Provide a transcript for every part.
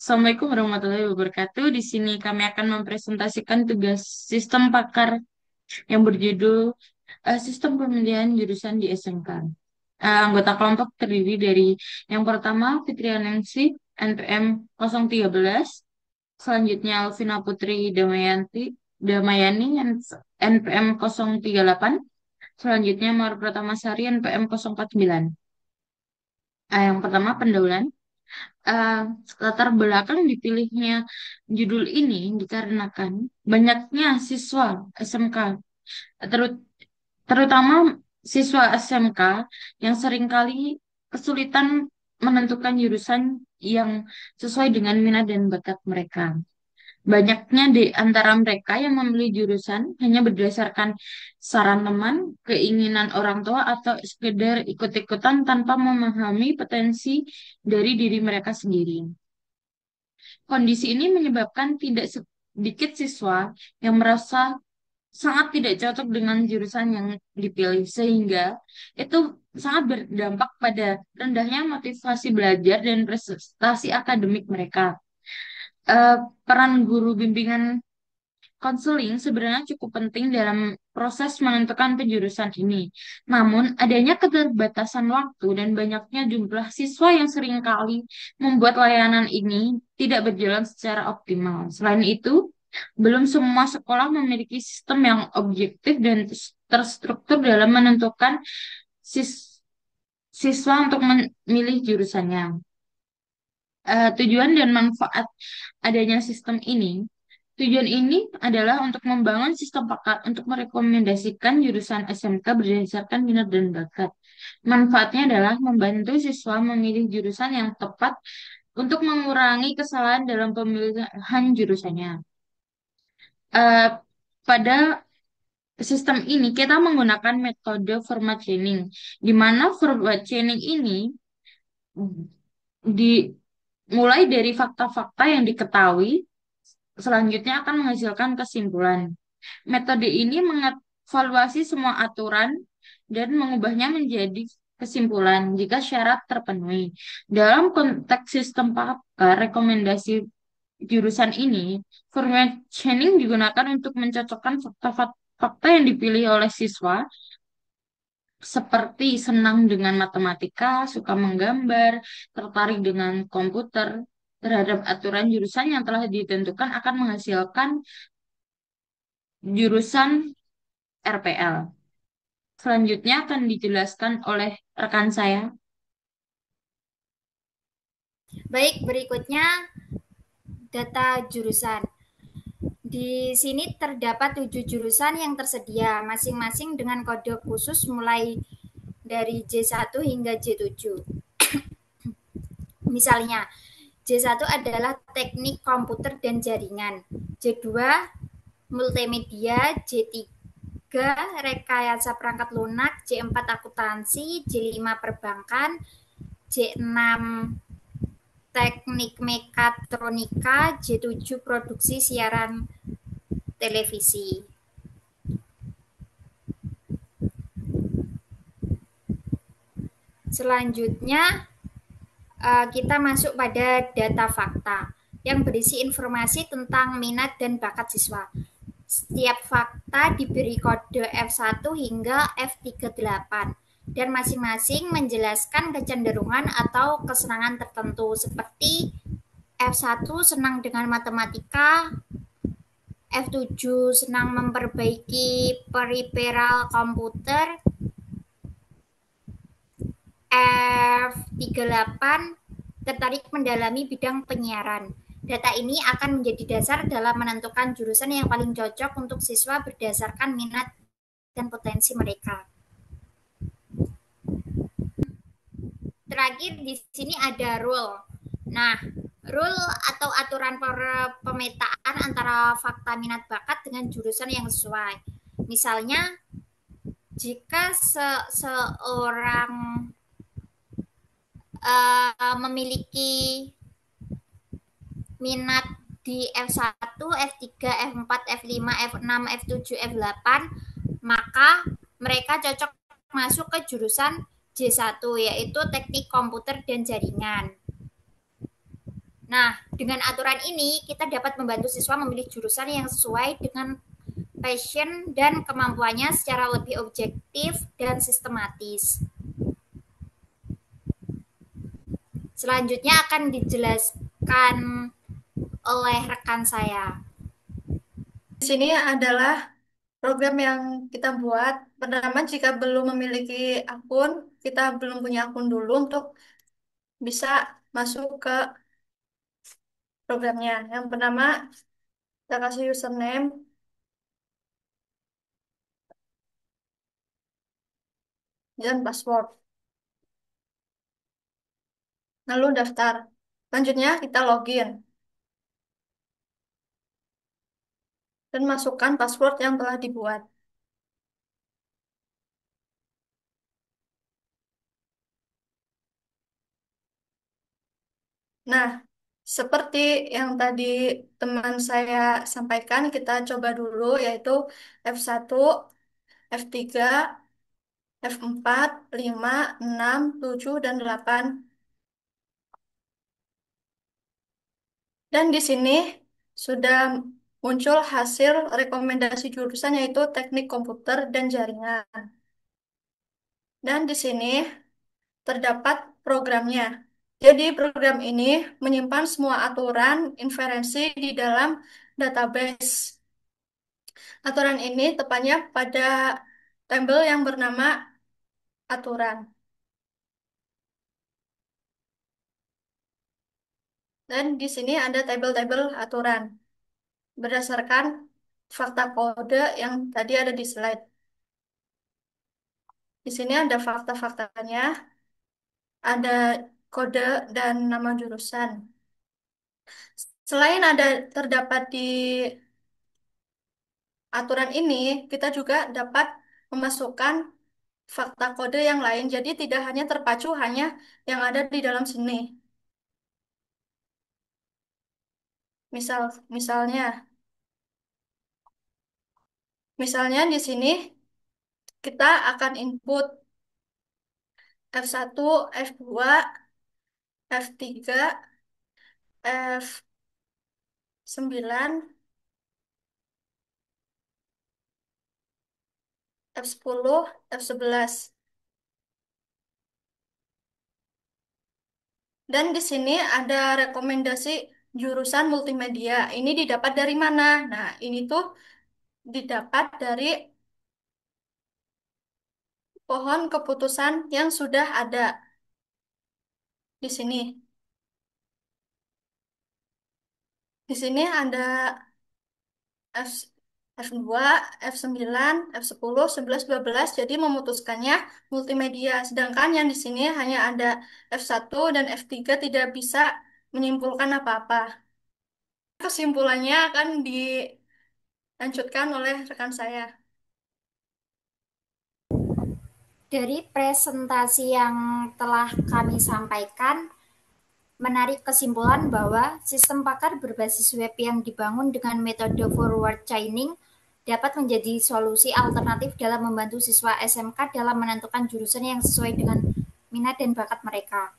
Assalamualaikum warahmatullahi wabarakatuh. Di sini kami akan mempresentasikan tugas sistem pakar yang berjudul Sistem Pemilihan Jurusan di SMK. Anggota kelompok terdiri dari yang pertama Fitrianingsih NPM 013, selanjutnya Alvina Putri Damayani NPM 038, selanjutnya Mar Pratamasari NPM 049. Yang pertama pendahuluan. eh, Latar belakang dipilihnya judul ini dikarenakan banyaknya siswa SMK, terut- terutama siswa SMK yang seringkali kesulitan menentukan jurusan yang sesuai dengan minat dan bakat mereka. Banyaknya di antara mereka yang memilih jurusan hanya berdasarkan saran teman, keinginan orang tua, atau sekedar ikut-ikutan tanpa memahami potensi dari diri mereka sendiri. Kondisi ini menyebabkan tidak sedikit siswa yang merasa sangat tidak cocok dengan jurusan yang dipilih, sehingga itu sangat berdampak pada rendahnya motivasi belajar dan prestasi akademik mereka. Eh, Peran guru bimbingan konseling sebenarnya cukup penting dalam proses menentukan penjurusan ini. Namun, adanya keterbatasan waktu dan banyaknya jumlah siswa yang seringkali membuat layanan ini tidak berjalan secara optimal. Selain itu, belum semua sekolah memiliki sistem yang objektif dan terstruktur dalam menentukan siswa untuk memilih jurusannya. Tujuan dan manfaat adanya sistem ini. Tujuan ini adalah untuk membangun sistem pakar untuk merekomendasikan jurusan SMK berdasarkan minat dan bakat. Manfaatnya adalah membantu siswa memilih jurusan yang tepat untuk mengurangi kesalahan dalam pemilihan jurusannya. Eh, Pada sistem ini kita menggunakan metode format chaining, di mana format chaining ini dimulai dari fakta-fakta yang diketahui, selanjutnya akan menghasilkan kesimpulan. Metode ini mengevaluasi semua aturan dan mengubahnya menjadi kesimpulan jika syarat terpenuhi. Dalam konteks sistem pakar rekomendasi jurusan ini, format chaining digunakan untuk mencocokkan fakta-fakta yang dipilih oleh siswa seperti senang dengan matematika, suka menggambar, tertarik dengan komputer, terhadap aturan jurusan yang telah ditentukan akan menghasilkan jurusan RPL. Selanjutnya akan dijelaskan oleh rekan saya. Baik, berikutnya data jurusan. Di sini terdapat 7 jurusan yang tersedia, masing-masing dengan kode khusus mulai dari J1 hingga J7. Misalnya, J1 adalah teknik komputer dan jaringan, J2 multimedia, J3 rekayasa perangkat lunak, J4 akuntansi, J5 perbankan, J6 teknik mekatronika, J7 produksi siaran televisi. Selanjutnya kita masuk pada data fakta yang berisi informasi tentang minat dan bakat siswa. Setiap fakta diberi kode F1 hingga F38 dan masing-masing menjelaskan kecenderungan atau kesenangan tertentu seperti F1 senang dengan matematika, F7 senang memperbaiki peripheral komputer, F38 tertarik mendalami bidang penyiaran. Data ini akan menjadi dasar dalam menentukan jurusan yang paling cocok untuk siswa berdasarkan minat dan potensi mereka. Terakhir di sini ada rule. Nah, rule atau aturan pemetaan antara fakta minat bakat dengan jurusan yang sesuai. Misalnya, jika seorang memiliki minat di F1, F3, F4, F5, F6, F7, F8, maka mereka cocok masuk ke jurusan J1, yaitu teknik komputer dan jaringan. Nah, dengan aturan ini kita dapat membantu siswa memilih jurusan yang sesuai dengan passion dan kemampuannya secara lebih objektif dan sistematis. Selanjutnya akan dijelaskan oleh rekan saya. Di sini adalah program yang kita buat. Pertama, jika belum memiliki akun, kita belum punya akun dulu untuk bisa masuk ke programnya. Yang pertama, kita kasih username dan password. Lalu daftar. Selanjutnya, kita login dan masukkan password yang telah dibuat. Nah, seperti yang tadi teman saya sampaikan, kita coba dulu yaitu F1, F3, F4, 5, 6, 7, dan 8. Dan di sini sudah muncul hasil rekomendasi jurusan yaitu Teknik Komputer dan Jaringan. Dan di sini terdapat programnya. Jadi program ini menyimpan semua aturan inferensi di dalam database. Aturan ini tepatnya pada tabel yang bernama aturan. Dan di sini ada tabel-tabel aturan berdasarkan fakta kode yang tadi ada di slide. Di sini ada fakta-faktanya, ada kode dan nama jurusan. Selain ada terdapat di aturan ini, kita juga dapat memasukkan fakta kode yang lain. Jadi tidak hanya terpacu hanya yang ada di dalam sini. Misalnya, misalnya di sini kita akan input F1, F2, F3, F9, F10, F11. Dan di sini ada rekomendasi jurusan multimedia. Ini didapat dari mana? Nah, ini tuh didapat dari pohon keputusan yang sudah ada di sini. Di sini ada F, F2, F9, F10, 11, 12. Jadi memutuskannya multimedia. Sedangkan yang di sini hanya ada F1 dan F3 tidak bisa menyimpulkan apa-apa. Kesimpulannya akan dilanjutkan oleh rekan saya. Dari presentasi yang telah kami sampaikan, menarik kesimpulan bahwa sistem pakar berbasis web yang dibangun dengan metode forward chaining dapat menjadi solusi alternatif dalam membantu siswa SMK dalam menentukan jurusan yang sesuai dengan minat dan bakat mereka.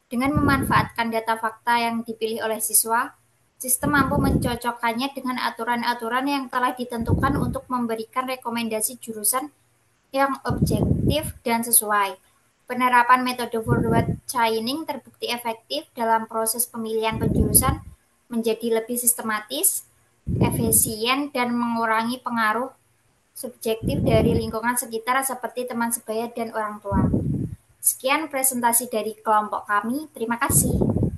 Dengan memanfaatkan data fakta yang dipilih oleh siswa, sistem mampu mencocokkannya dengan aturan-aturan yang telah ditentukan untuk memberikan rekomendasi jurusan yang objektif dan sesuai. Penerapan metode forward chaining terbukti efektif dalam proses pemilihan penjurusan menjadi lebih sistematis, efisien, dan mengurangi pengaruh subjektif dari lingkungan sekitar seperti teman sebaya dan orang tua. Sekian presentasi dari kelompok kami. Terima kasih.